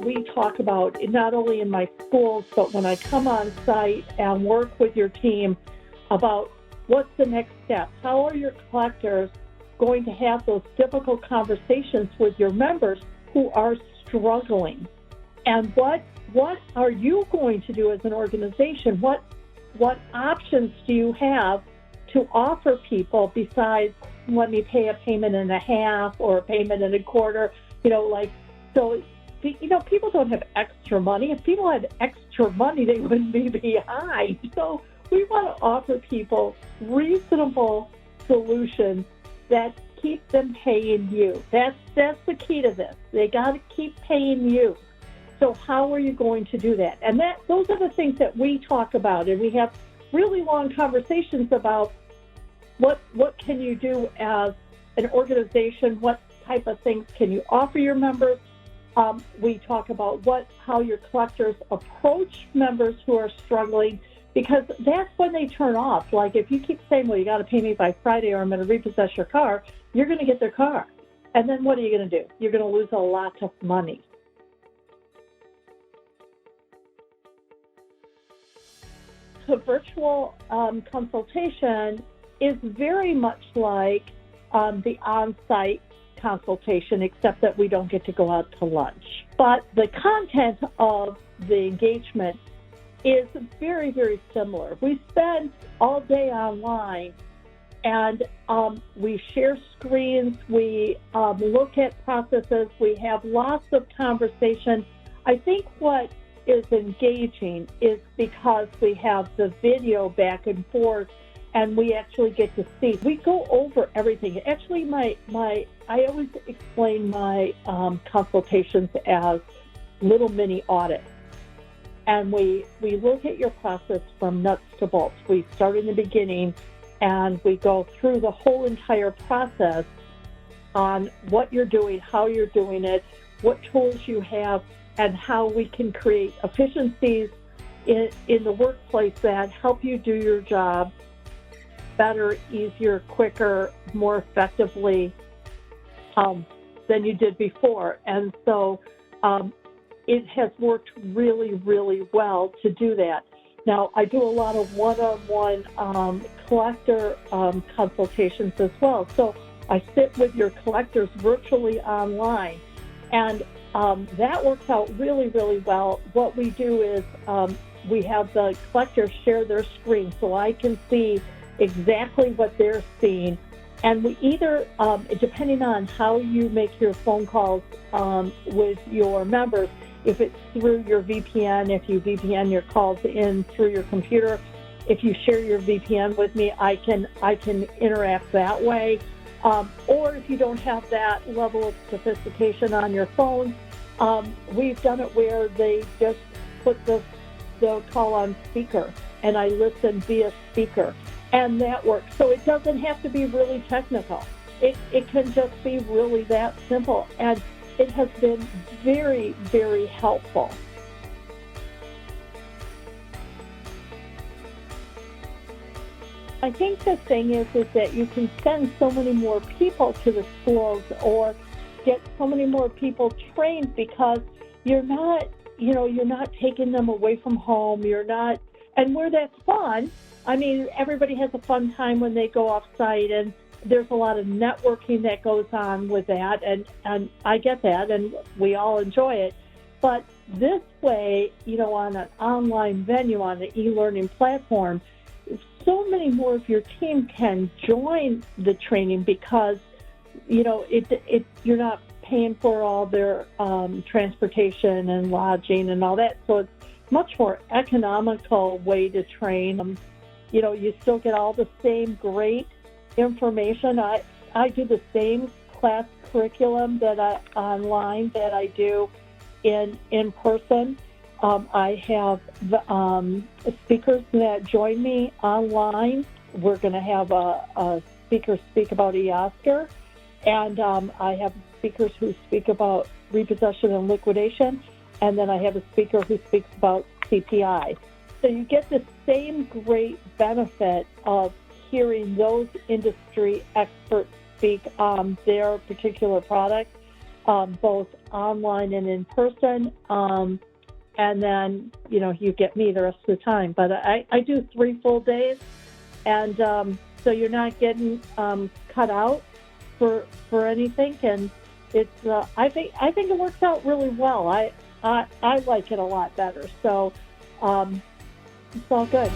we talk about, not only in my schools, but when I come on site and work with your team about what's the next step. How are your collectors going to have those difficult conversations with your members who are struggling? And what are you going to do as an organization? What options do you have to offer people besides let me pay a payment and a half or a payment and a quarter? People don't have extra money. If people had extra money, they wouldn't be behind. So we want to offer people reasonable solutions that keep them paying you. That's the key to this. They got to keep paying you. So how are you going to do that? And those are the things that we talk about, and we have really long conversations about what can you do as an organization, what type of things can you offer your members. We talk about how your collectors approach members who are struggling, because that's when they turn off. Like if you keep saying, well, you got to pay me by Friday or I'm going to repossess your car, you're going to get their car. And then what are you going to do? You're going to lose a lot of money. The virtual consultation is very much like the on-site consultation, except that we don't get to go out to lunch. But the content of the engagement is very, very similar. We spend all day online, and we share screens, we look at processes, we have lots of conversation. I think what is engaging is because we have the video back and forth, and we actually get to see. We go over everything. Actually, I always explain my consultations as little mini audits. And we look at your process from nuts to bolts. We start in the beginning, and we go through the whole entire process on what you're doing, how you're doing it, what tools you have, and how we can create efficiencies in the workplace that help you do your job better, easier, quicker, more effectively than you did before. And so it has worked really, really well to do that. Now, I do a lot of one-on-one collector consultations as well. So I sit with your collectors virtually online, and that works out really, really well. What we do is we have the collectors share their screen so I can see exactly what they're seeing. And we either, depending on how you make your phone calls with your members, if it's through your VPN, if you VPN your calls in through your computer, if you share your VPN with me, I can interact that way. Or if you don't have that level of sophistication on your phone, we've done it where they just put the call on speaker, and I listen via speaker, and that works. So it doesn't have to be really technical. It can just be really that simple, and it has been very, very helpful. I think the thing is that you can send so many more people to the schools or get so many more people trained, because you're not taking them away from home. And where that's fun, I mean, everybody has a fun time when they go off site, and there's a lot of networking that goes on with that, and I get that, and we all enjoy it. But this way, on an online venue, on the e-learning platform, so many more of your team can join the training, because you're not paying for all their transportation and lodging and all that. So it's much more economical way to train. You still get all the same great information. I do the same class curriculum online that I do in person. I have speakers that join me online. We're going to have a speaker speak about eOscar, and I have speakers who speak about repossession and liquidation, and then I have a speaker who speaks about CPI. So you get the same great benefit of hearing those industry experts speak on their particular product, both online and in person. And then, you get me the rest of the time. But I do 3 full days. And so you're not getting cut out for anything. And it's I think it works out really well. I like it a lot better. So it's all good.